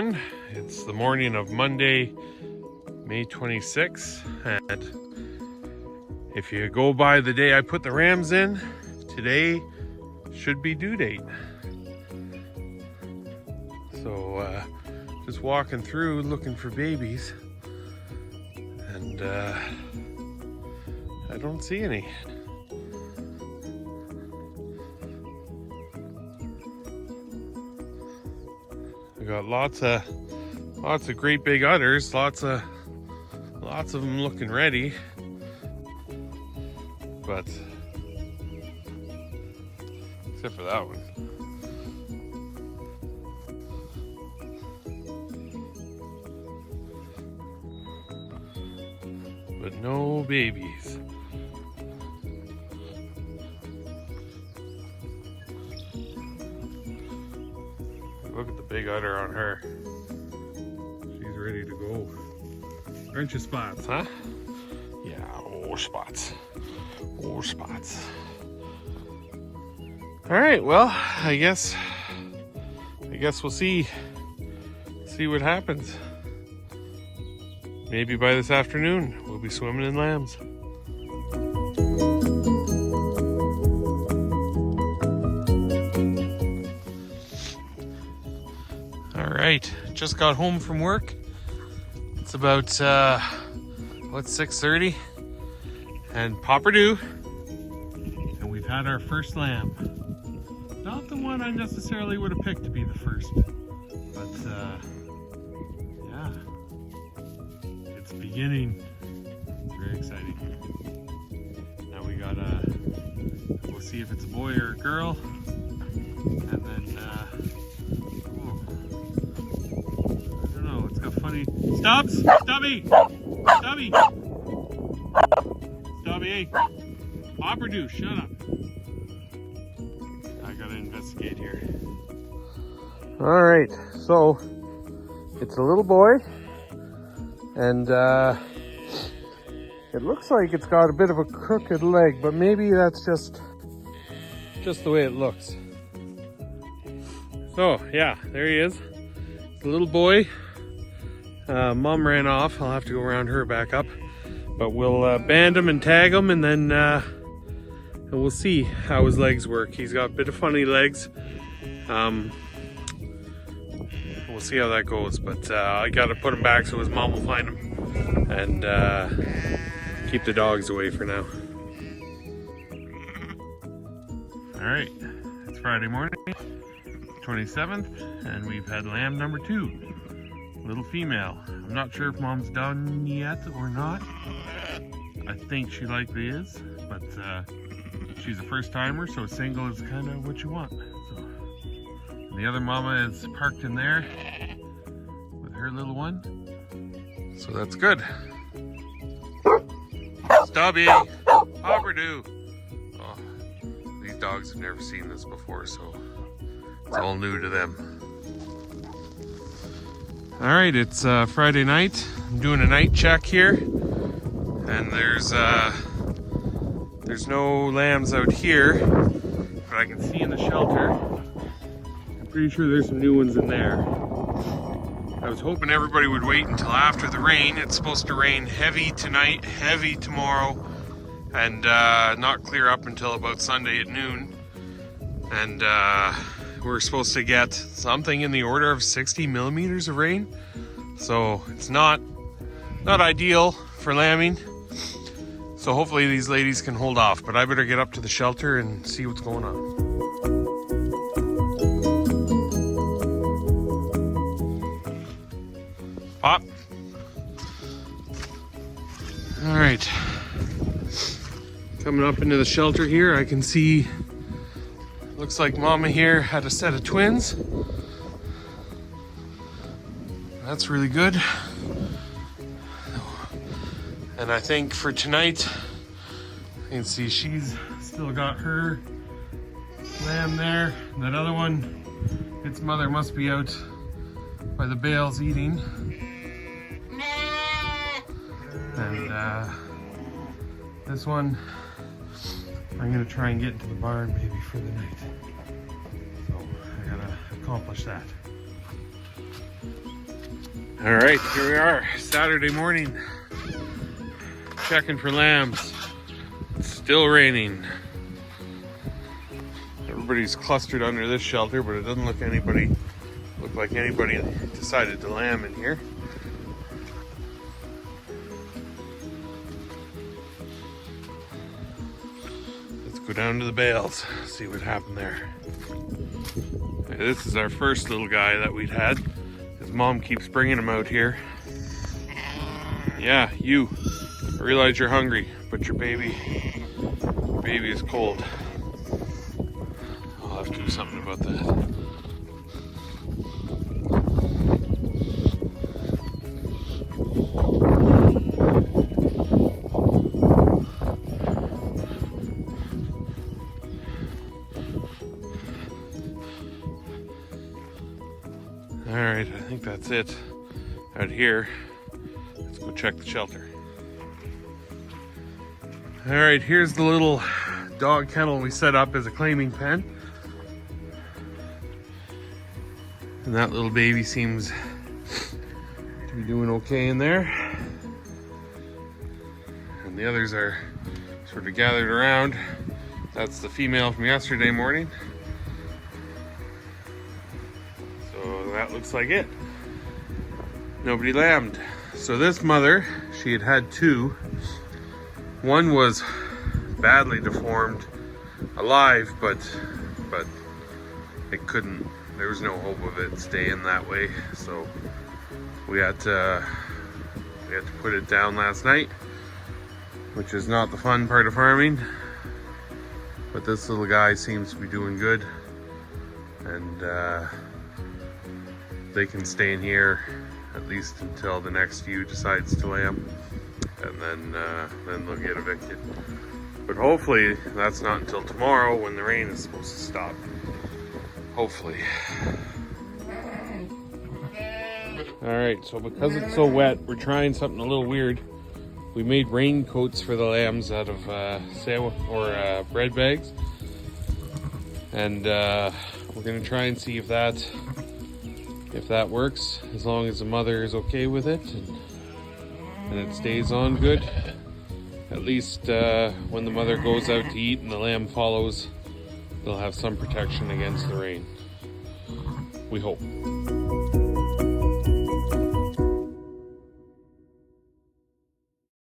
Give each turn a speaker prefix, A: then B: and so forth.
A: everyone. It's the morning of Monday, May 26th, and if you go by the day I put the rams in, today should be due date. So just walking through looking for babies, and I don't see any. We got lots of great big udders, lots of them looking ready, but except for that one. But no babies. Look at the big udder on her. She's ready to go. Aren't you, Spots, huh? Yeah, oh, Spots. Oh, Spots. All right, well, I guess we'll see what happens. Maybe by this afternoon, we'll be swimming in lambs. All right, just got home from work. It's about, 6:30, and Pop-a-doo, and we've had our first lamb. Not the one I necessarily would have picked to be the first, but yeah, it's beginning. It's very exciting. Now we gotta go see if it's a boy or a girl, and then it's got funny Stubbs! Stubby! Stubby! Stubby, hey! Pop-a-doo, shut up. I gotta investigate here. Alright, so it's a little boy, and it looks like it's got a bit of a crooked leg, but maybe that's just the way it looks. So yeah, there he is. It's a little boy. Mom ran off. I'll have to go around her back up, but we'll band him and tag him, and then and we'll see how his legs work. He's got a bit of funny legs. We'll see how that goes, but I gotta put him back so his mom will find him, and keep the dogs away for now. All right, it's Friday morning, 27th, and we've had lamb number 2. Little female. I'm not sure if mom's done yet or not. I think she likely is, but she's a first timer, so single is kind of what you want. So, and the other mama is parked in there with her little one, so that's good. Stubby! Pop-a-doo! Oh, these dogs have never seen this before, so it's all new to them. All right, it's Friday night. I'm doing a night check here, and there's no lambs out here, but I can see in the shelter. I'm pretty sure there's some new ones in there. I was hoping everybody would wait until after the rain. It's supposed to rain heavy tonight, heavy tomorrow, and not clear up until about Sunday at noon. And we're supposed to get something in the order of 60 millimeters of rain. So it's not ideal for lambing. So hopefully these ladies can hold off, but I better get up to the shelter and see what's going on. Pop. All right. Coming up into the shelter here, I can see, looks like mama here had a set of twins. That's really good. And I think for tonight, you can see she's still got her lamb there. That other one, its mother must be out by the bales eating. And this one, I'm gonna try and get into the barn maybe for the night. So I gotta accomplish that. All right, here we are, Saturday morning, checking for lambs. It's still raining. Everybody's clustered under this shelter, but it doesn't look like anybody decided to lamb in here. Let's go down to the bales, see what happened there. This is our first little guy that we'd had. His mom keeps bringing him out here. Yeah, you. I realize you're hungry, but your baby is cold. I'll have to do something about that. Alright, I think that's it out here. Let's go check the shelter. Alright, here's the little dog kennel we set up as a claiming pen. And that little baby seems to be doing okay in there. And the others are sort of gathered around. That's the female from yesterday morning. So that looks like it. Nobody lambed. So this mother, she had had two. One was badly deformed, alive, but it couldn't, there was no hope of it staying that way. So we had to put it down last night, which is not the fun part of farming. But this little guy seems to be doing good, and they can stay in here at least until the next ewe decides to lamb, and then they'll get evicted. But hopefully that's not until tomorrow when the rain is supposed to stop. Hopefully. Alright, so because it's so wet, we're trying something a little weird. We made raincoats for the lambs out of bread bags. And we're gonna try and see if that works, as long as the mother is okay with it and it stays on good. At least when the mother goes out to eat and the lamb follows, they'll have some protection against the rain. We hope.